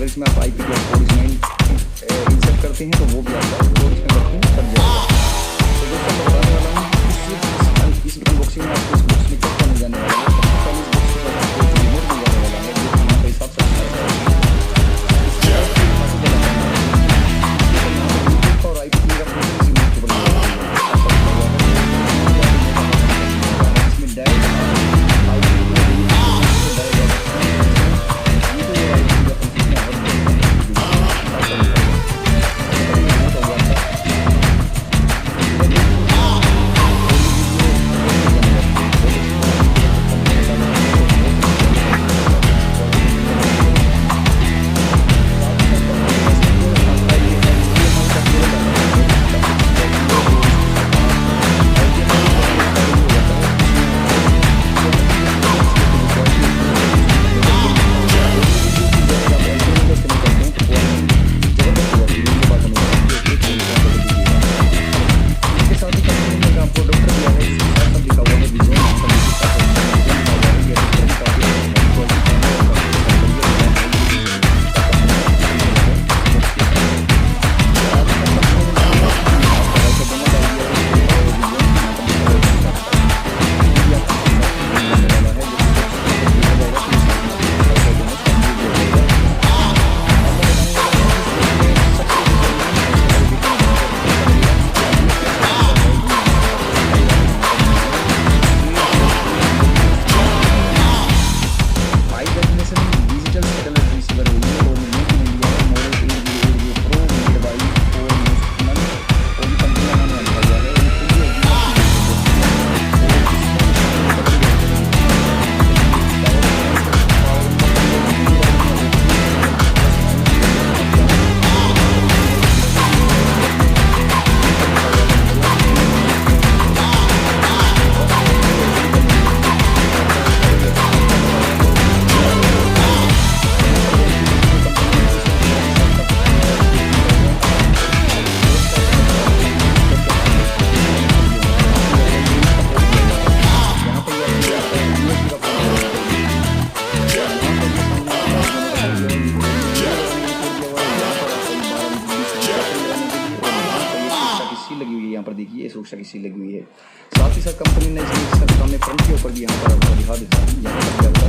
अगर इसमें आप IP का कोड इसमें इंसर्ट करते हैं तो वो भी आपका कोड इसमें वर्किंग कर जाएगा। तो दोस्तों मैं बताने वाला हूँ इस अनबॉक्सिंग में आपको इस बॉक्स में क्या क्या मिल जाने वाला है। सबसे पहले इस बॉक्स के साथ आपको एक रिमोट मिल जाने वाला है जो कि यहाँ पे हिसाब से और IP का फंक्शन इसी रिमोट के ऊपर मिल जाएगा। इसमें डायरेक्ट लगी हुई है। यहाँ पर देखिए सुरक्षा की सील लगी हुई है। साथ ही साथ कंपनी ने इसके सामने फ्रंट के ऊपर भी यहाँ पर आपको दिखा देता है। यहाँ पर